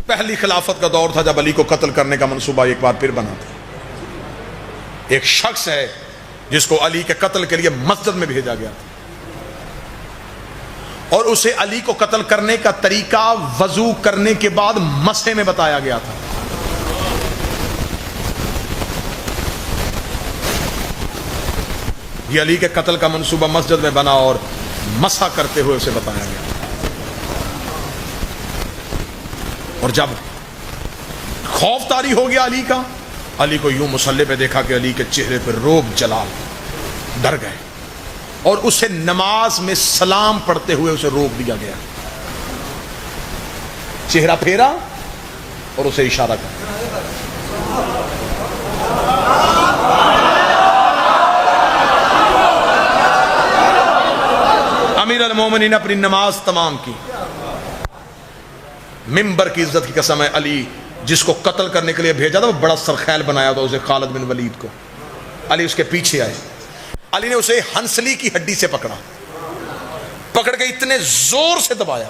پہلی خلافت کا دور تھا جب علی کو قتل کرنے کا منصوبہ ایک بار پھر بنا تھا. ایک شخص ہے جس کو علی کے قتل کے لیے مسجد میں بھیجا گیا تھا اور اسے علی کو قتل کرنے کا طریقہ وضو کرنے کے بعد مسح میں بتایا گیا تھا. یہ علی کے قتل کا منصوبہ مسجد میں بنا اور مسح کرتے ہوئے اسے بتایا گیا. اور جب خوف طاری ہو گیا علی کا، علی کو یوں مصلی پہ دیکھا کہ علی کے چہرے پہ روب جلال، ڈر گئے اور اسے نماز میں سلام پڑھتے ہوئے اسے روک دیا گیا. چہرہ پھیرا اور اسے اشارہ کیا. امیر المومنین اپنی نماز تمام کی. ممبر کی عزت کی قسم ہے، علی جس کو قتل کرنے کے لیے بھیجا تھا وہ بڑا سرخیل بنایا تھا اسے، خالد بن ولید کو. علی اس کے پیچھے آئے، علی نے اسے ہنسلی کی ہڈی سے پکڑ کے اتنے زور سے دبایا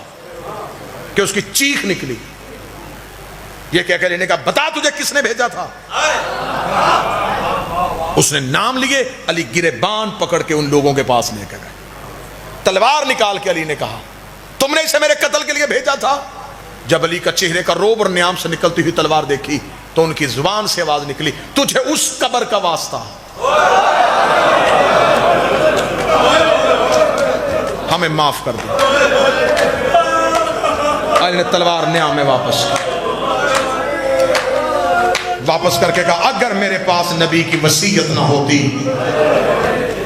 کہ اس کی چیخ نکلی. یہ کہہ کے علی نے کہا بتا تجھے کس نے بھیجا تھا. اس نے نام لیے. علی گریبان پکڑ کے ان لوگوں کے پاس لے کے گئے. تلوار نکال کے علی نے کہا تم نے اسے میرے قتل کے لیے بھیجا تھا. جب علی کا چہرے کا روب اور نیام سے نکلتی ہوئی تلوار دیکھی تو ان کی زبان سے آواز نکلی تجھے اس قبر کا واسطہ، ہمیں معاف کر دے. علی نے تلوار نیام میں واپس کر کے کہا اگر میرے پاس نبی کی وصیت نہ ہوتی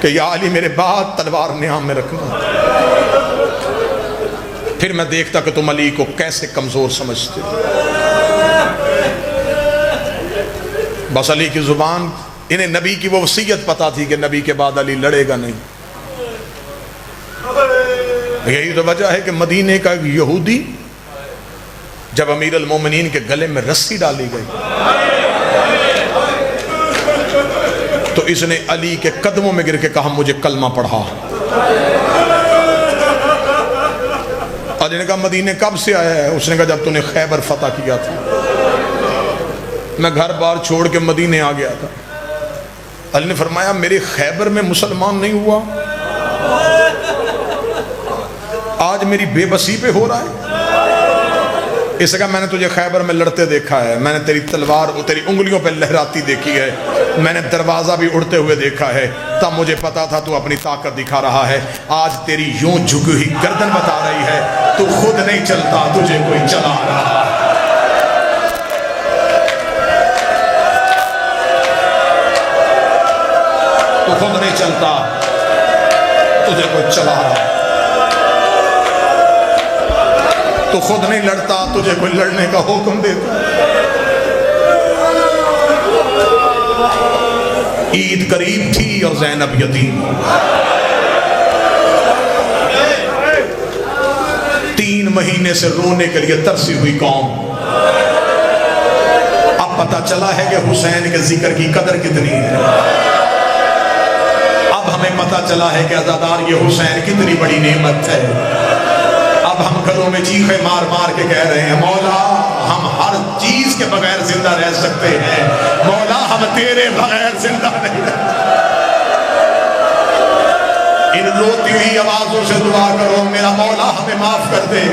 کہ یا علی میرے بعد تلوار نیام میں رکھنا، پھر میں دیکھتا کہ تم علی کو کیسے کمزور سمجھتے. بس علی کی زبان، انہیں نبی کی وہ وصیت پتا تھی کہ نبی کے بعد علی لڑے گا نہیں. یہی تو وجہ ہے کہ مدینے کا ایک یہودی جب امیر المومنین کے گلے میں رسی ڈالی گئی تو اس نے علی کے قدموں میں گر کے کہا مجھے کلمہ پڑھا. علی نے کہا مدینے کب سے آیا ہے؟ اس نے کہا جب تو نے خیبر فتح کیا تھا، میں گھر بار چھوڑ کے مدینے آ گیا تھا. علی نے فرمایا میرے خیبر میں مسلمان نہیں ہوا، آج میری بے بسی پہ ہو رہا ہے. اس کا میں نے تجھے خیبر میں لڑتے دیکھا ہے، میں نے تیری تلوار تیری انگلیوں پہ لہراتی دیکھی ہے، میں نے دروازہ بھی اڑتے ہوئے دیکھا ہے، تب مجھے پتا تھا تو اپنی طاقت دکھا رہا ہے. آج تیری یوں جھکی ہوئی گردن بتا رہی ہے تو خود نہیں چلتا، تجھے کوئی چلا رہا ہے. تو خود نہیں چلتا، تجھے کوئی چلا رہا ہے. تو خود نہیں لڑتا، تجھے کوئی لڑنے کا حکم دیتا. عید قریب تھی اور زینب یتیم. 3 مہینے سے رونے کے لیے ترسی ہوئی قوم. اب پتہ چلا ہے کہ حسین کے ذکر کی قدر کتنی ہے. اب ہمیں پتہ چلا ہے کہ عزادار یہ حسین کتنی بڑی نعمت ہے. اب ہم گھروں میں چیخے مار مار کے کہہ رہے ہیں مولا ہم ہر چیز کے بغیر زندہ رہ سکتے ہیں، مولا ہم تیرے بغیر زندہ نہیں رہ سکتے. ان روتی ہوئی آوازوں سے دعا کرو میرا مولا ہمیں معاف کر دے.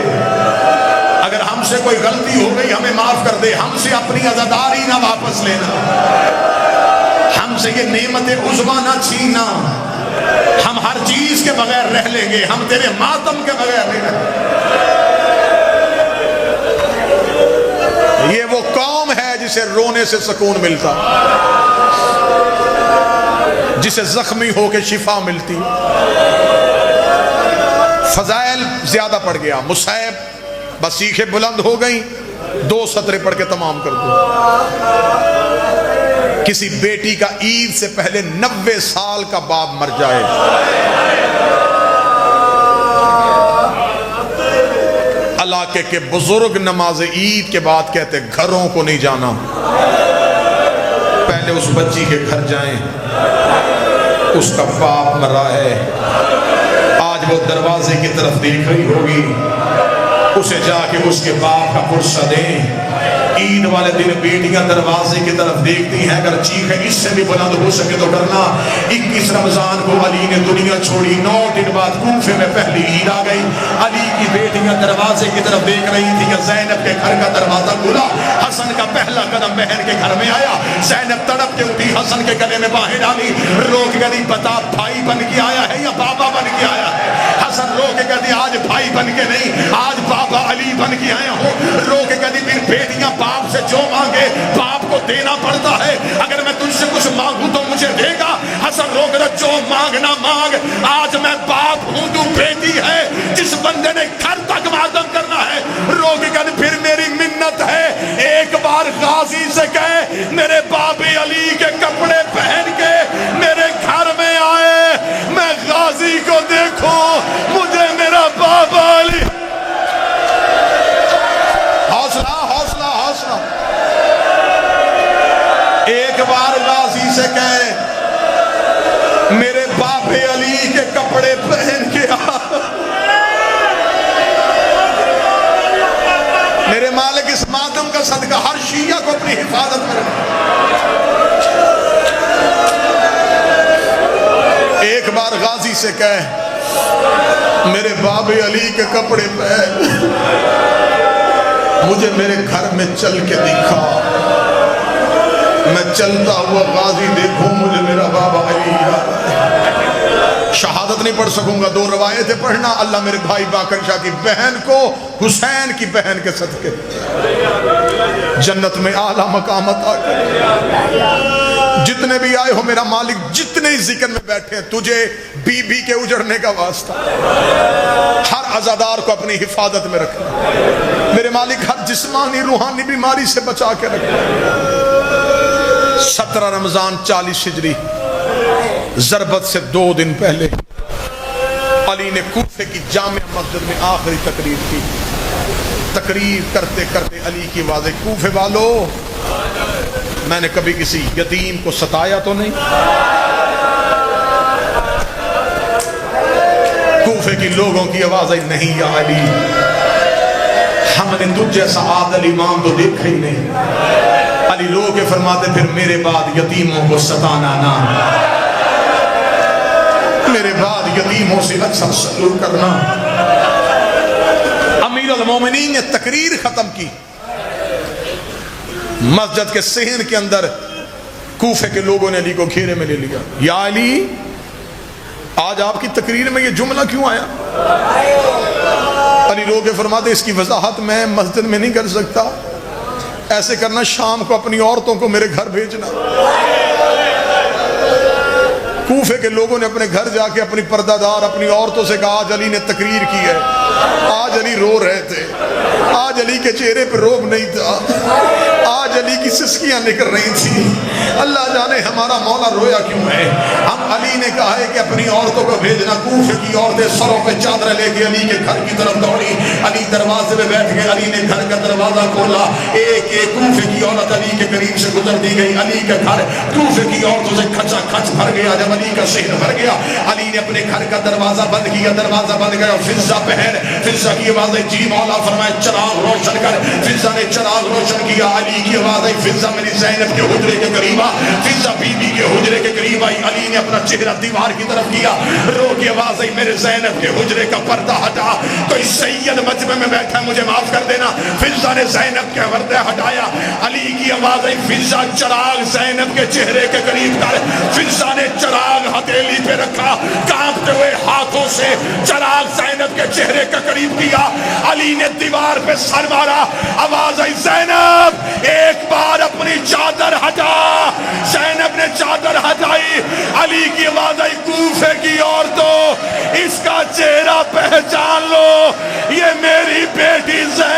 اگر ہم سے کوئی غلطی ہو گئی ہمیں معاف کر دے. ہم سے اپنی عزاداری نہ واپس لینا، ہم سے یہ نعمت عظمیٰ نہ چھیننا. ہم ہر چیز کے بغیر رہ لیں گے، ہم تیرے ماتم کے بغیر نہیں رہیں. یہ وہ قوم ہے جسے رونے سے سکون ملتا، جسے زخمی ہو کے شفا ملتی. فضائل زیادہ پڑ گیا. مصعب بسیخیں بلند ہو گئیں، 2 سطریں پڑھ کے تمام کر دو. کسی بیٹی کا عید سے پہلے 90 سال کا باپ مر جائے، علاقے کے بزرگ نماز عید کے بعد کہتے گھروں کو نہیں جانا، پہلے اس بچی کے گھر جائیں، اس کا باپ مرا ہے. آج وہ دروازے کی طرف دیکھ رہی ہوگی، اسے جا کے اس کے باپ کا پرسہ دیں. عید والے دن بیٹیاں دروازے کی طرف دیکھتی ہیں, اگر چیخ ہے اس سے بھی بلند ہو سکے تو کرنا. 21 رمضان کو علی نے دنیا چھوڑی. 9 دن بعد کوفے میں پہلی عید آ گئی. علی کی بیٹیاں دروازے کی طرف دیکھ رہی تھی کہ زینب کے گھر کا دروازہ کھلا. حسن کا پہلا قدم بہن کے گھر میں آیا. زینب تڑپ کے اٹھی, حسن کے گلے میں باہیں ڈالی, رو کے کہتی بتا بھائی بن کے آیا ہے یا بابا بن کے آیا ہے. حسن رو کے کہتی آج بھائی بن کے نہیں, آج بابا علی بن کے آیا ہوں. رو کے کہتی پھر بیٹیاں باپ سے جو مانگے باپ کو دینا پڑتا ہے, اگر میں تجھ سے کچھ مانگوں تو مجھے دے گا. حسن رو کے جو مانگنا مانگ, آج میں باپ ہوں تو بیٹی ہے. جس بندے نے گھر تک معدم کرنا ہے, رو کے کہتے پھر میری منت ہے ایک بار غازی سے کہے میرے بابی علی کے کپڑے پہن کے میرے گھر میں آئے, میں غازی کو دیکھوں, مجھے میرا بابا علی. حوصلہ حوصلہ حوصلہ. ایک بار غازی سے کہے میرے باپ علی کے کپڑے پہن کے آ. میرے مالک اس ماتم کا صدقہ ہر شیعہ کو اپنی حفاظت میں رکھے. ایک بار غازی سے کہے میرے باب علی کے کپڑے پہن, مجھے میرے گھر میں چل کے دکھا, میں چلتا ہوا غازی دیکھوں مجھے میرا بابا علی یاد ہے. شہادت نہیں پڑھ سکوں گا, 2 روایتیں پڑھنا. اللہ میرے بھائی باقر شاہ کی بہن کو حسین کی بہن کے صدقے جنت میں اعلیٰ مقام عطا کرے. جتنے بھی آئے ہو میرا مالک, جتنے ہی ذکر میں بیٹھے ہیں, تجھے بی بی کے اجڑنے کا واسطہ ہر عزادار کو اپنی حفاظت میں رکھنا. میرے مالک ہر جسمانی روحانی بیماری سے بچا کے رکھنا. 17 رمضان 40 ہجری ضربت سے 2 دن پہلے علی نے کوفے کی جامع مسجد میں آخری تقریر کی. تقریر کرتے کرتے علی کی آواز, کوفے والو میں نے کبھی کسی یتیم کو ستایا تو نہیں؟ کوفے کی لوگوں کی آواز آئی, نہیں یا علی, ہم نے تجھ جیسا عادل امام تو دیکھا ہی نہیں. علی لوگ کے فرماتے پھر میرے بعد یتیموں کو ستانا نہ, میرے بعد یتیموں سے اچھا سلوک کرنا. امیر المومنین نے تقریر ختم کی. مسجد کے صحن کے اندر کوفے کے لوگوں نے علی کو گھیرے میں لے لیا. یا علی, آج آپ کی تقریر میں یہ جملہ کیوں آیا؟ علی لوگ کے فرماتے اس کی وضاحت میں مسجد میں نہیں کر سکتا, ایسے کرنا شام کو اپنی عورتوں کو میرے گھر بھیجنا. کوفے کے لوگوں نے اپنے گھر جا کے اپنی پردہ دار اپنی عورتوں سے کہا آج علی نے تقریر کی ہے. آج علی رو رہے تھے, آج علی کے چہرے پہ روب نہیں تھا, آج علی کی سسکیاں نکل رہی تھی. اللہ جانے ہمارا مولا رویا کیوں ہے. ہم علی نے کہا ہے کہ اپنی عورتوں کو بھیجنا. کوفے کی عورتیں سروں پہ چادریں لے کے علی کے گھر کی طرف دوڑی. علی دروازے میں بیٹھ گئے, علی نے گھر کا دروازہ کھولا. ایک ایک کوفے کی عورت علی کے قریب سے گزر دی گئی. علی کے گھر کوفے کی عورتوں سے کھچا کھچ بھر گیا. جب علی کا شہر بھر گیا, علی نے اپنے گھر کا دروازہ بند کیا. دروازہ بند گیا, فضا پہن, فضا کی آواز ہے جی مولا فرمائے چراغ روشن کر. فضا نے چراغ روشن کیا. علی کی آواز ہے فضا میری زینب کے حجرے کے قریب آ. فضا بی بی کے حجرے کے قریب آئی. علی نے اپنا چہرہ دیوار کی طرف کیا. رو کی آواز ہے میرے زینب کے حجرے کا پردہ ہٹا, کوئی سید مجمع میں بیٹھا مجھے معاف کر دینا. فضا نے زینب کے پردہ ہٹایا. علی کی آواز ہے فضا چراغ زینب کے چہرے کے قریب کر. فضا نے چراغ ہتھیلی پہ رکھا, کانپتے ہوئے ہاتھوں سے چراغ زینب کے چہرے کے قریب کیا. علی نے دیوار پہ سر مارا. آواز آئی زینب ایک بار اپنی چادر ہٹا. زینب نے چادر ہٹائی. علی کی آواز آئی کوفے کی عورتوں اس کا چہرہ پہچان لو, یہ میری بیٹی زینب